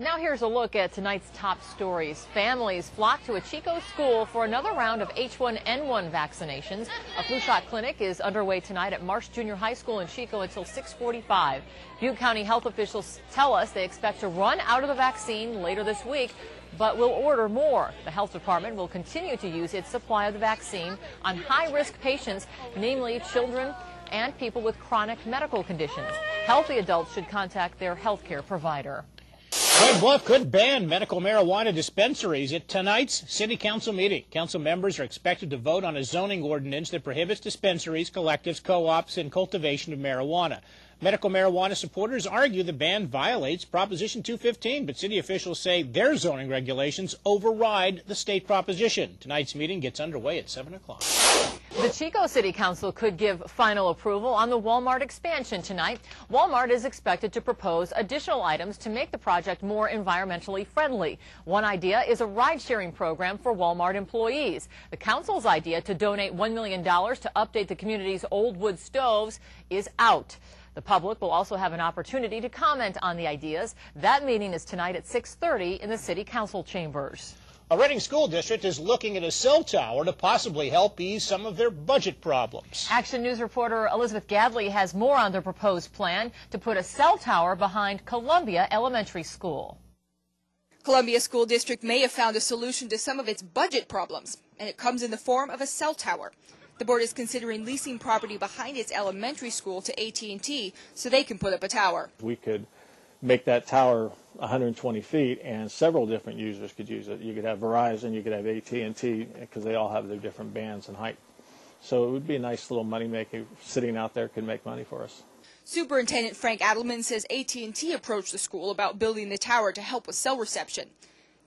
Now here's a look at tonight's top stories. Families flock to a Chico school for another round of H1N1 vaccinations. A flu shot clinic is underway tonight at Marsh Junior High School in Chico until 6:45. Butte County health officials tell us they expect to run out of the vaccine later this week, but will order more. The health department will continue to use its supply of the vaccine on high-risk patients, namely children and people with chronic medical conditions. Healthy adults should contact their health care provider. Red Bluff could ban medical marijuana dispensaries at tonight's City Council meeting. Council members are expected to vote on a zoning ordinance that prohibits dispensaries, collectives, co-ops, and cultivation of marijuana. Medical marijuana supporters argue the ban violates Proposition 215, but city officials say their zoning regulations override the state proposition. Tonight's meeting gets underway at 7 o'clock. The Chico City Council could give final approval on the Walmart expansion tonight. Walmart is expected to propose additional items to make the project more environmentally friendly. One idea is a ride-sharing program for Walmart employees. The council's idea to donate $1 million to update the community's old wood stoves is out. The public will also have an opportunity to comment on the ideas. That meeting is tonight at 6:30 in the City Council chambers. A Reading school district is looking at a cell tower to possibly help ease some of their budget problems. Action News reporter Elizabeth Gadley has more on the proposed plan to put a cell tower behind Columbia Elementary School. Columbia School District may have found a solution to some of its budget problems, and it comes in the form of a cell tower. The board is considering leasing property behind its elementary school to AT&T so they can put up a tower. We could make that tower 120 feet and several different users could use it. You could have Verizon, you could have AT&T, because they all have their different bands and height. So it would be a nice little money maker. Sitting out there could make money for us. Superintendent Frank Adelman says AT&T approached the school about building the tower to help with cell reception.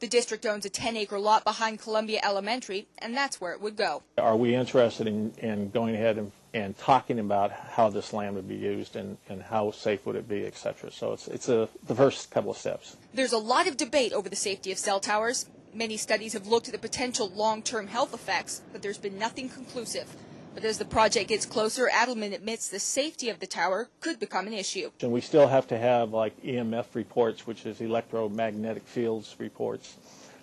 The district owns a 10-acre lot behind Columbia Elementary, and that's where it would go. Are we interested in going ahead and talking about how this land would be used and how safe would it be, etc.? So it's the first couple of steps. There's a lot of debate over the safety of cell towers. Many studies have looked at the potential long-term health effects, but there's been nothing conclusive. But as the project gets closer, Adelman admits the safety of the tower could become an issue. And we still have to have like EMF reports, which is electromagnetic fields reports.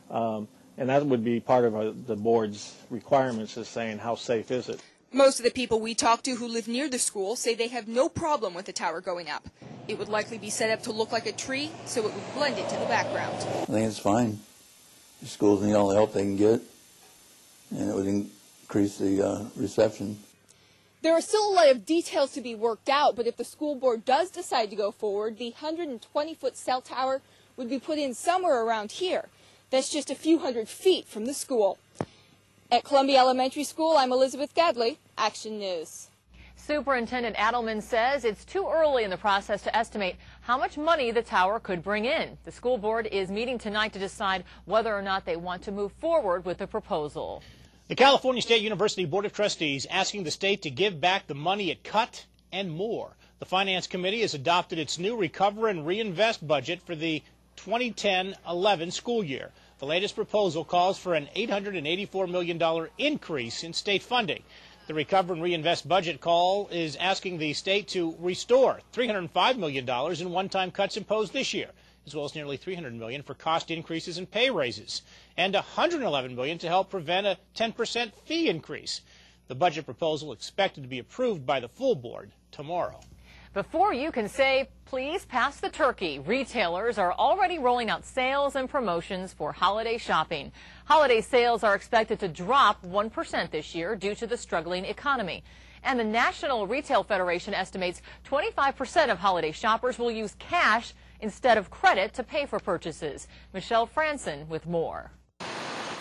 And that would be part of the board's requirements, is saying how safe is it. Most of the people we talk to who live near the school say they have no problem with the tower going up. It would likely be set up to look like a tree, so it would blend into the background. I think it's fine. The schools need all the help they can get, and it would increase the reception. There are still a lot of details to be worked out, but if the school board does decide to go forward, the 120-foot cell tower would be put in somewhere around here. That's just a few hundred feet from the school. At Columbia Elementary School, I'm Elizabeth Gadley, Action News. Superintendent Adelman says it's too early in the process to estimate how much money the tower could bring in. The school board is meeting tonight to decide whether or not they want to move forward with the proposal. The California State University Board of Trustees asking the state to give back the money it cut and more. The Finance Committee has adopted its new Recover and Reinvest budget for the 2010-11 school year. The latest proposal calls for an $884 million increase in state funding. The Recover and Reinvest budget call is asking the state to restore $305 million in one-time cuts imposed this year, as well as nearly $300 million for cost increases and pay raises, and $111 million to help prevent a 10% fee increase. The budget proposal expected to be approved by the full board tomorrow. Before you can say, please pass the turkey, retailers are already rolling out sales and promotions for holiday shopping. Holiday sales are expected to drop 1% this year due to the struggling economy. And the National Retail Federation estimates 25% of holiday shoppers will use cash instead of credit to pay for purchases. Michelle Franson with more.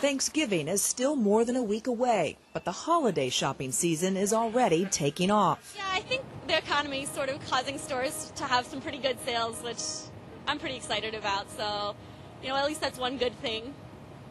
Thanksgiving is still more than a week away, but the holiday shopping season is already taking off. Yeah, I think the economy is sort of causing stores to have some pretty good sales, which I'm pretty excited about. So, at least that's one good thing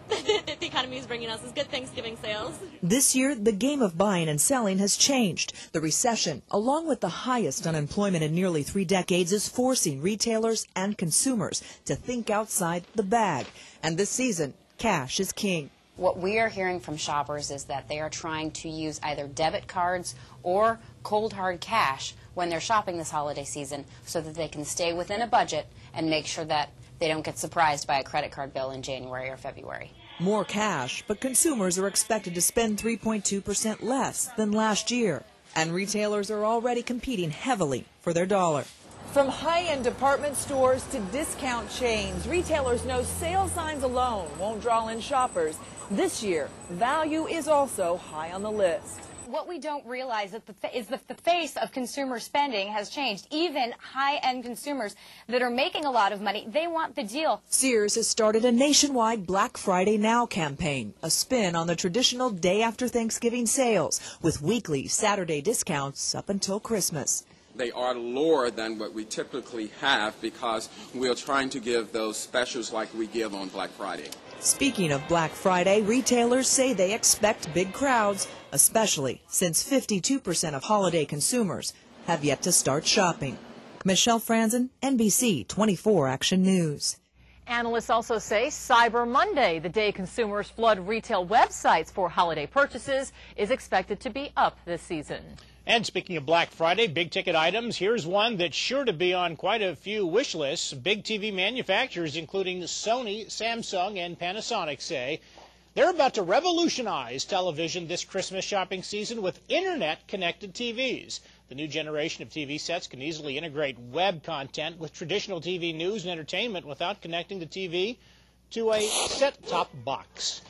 that the economy is bringing us, is good Thanksgiving sales. This year, the game of buying and selling has changed. The recession, along with the highest unemployment in nearly 3 decades, is forcing retailers and consumers to think outside the bag. And this season, cash is king. What we are hearing from shoppers is that they are trying to use either debit cards or cold hard cash when they're shopping this holiday season so that they can stay within a budget and make sure that they don't get surprised by a credit card bill in January or February. More cash, but consumers are expected to spend 3.2% less than last year. And retailers are already competing heavily for their dollar. From high-end department stores to discount chains, retailers know sale signs alone won't draw in shoppers. This year, value is also high on the list. What we don't realize is that the face of consumer spending has changed. Even high-end consumers that are making a lot of money, they want the deal. Sears has started a nationwide Black Friday Now campaign, a spin on the traditional day after Thanksgiving sales, with weekly Saturday discounts up until Christmas. They are lower than what we typically have because we are trying to give those specials like we give on Black Friday. Speaking of Black Friday, retailers say they expect big crowds, especially since 52% of holiday consumers have yet to start shopping. Michelle Franzen, NBC 24 Action News. Analysts also say Cyber Monday, the day consumers flood retail websites for holiday purchases, is expected to be up this season. And speaking of Black Friday, big-ticket items, here's one that's sure to be on quite a few wish lists. Big TV manufacturers, including Sony, Samsung, and Panasonic, say they're about to revolutionize television this Christmas shopping season with Internet-connected TVs. The new generation of TV sets can easily integrate web content with traditional TV news and entertainment without connecting the TV to a set-top box.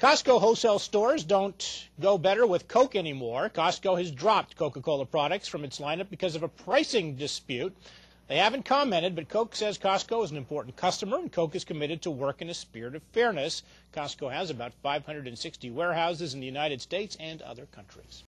Costco wholesale stores don't go better with Coke anymore. Costco has dropped Coca-Cola products from its lineup because of a pricing dispute. They haven't commented, but Coke says Costco is an important customer, and Coke is committed to work in a spirit of fairness. Costco has about 560 warehouses in the United States and other countries.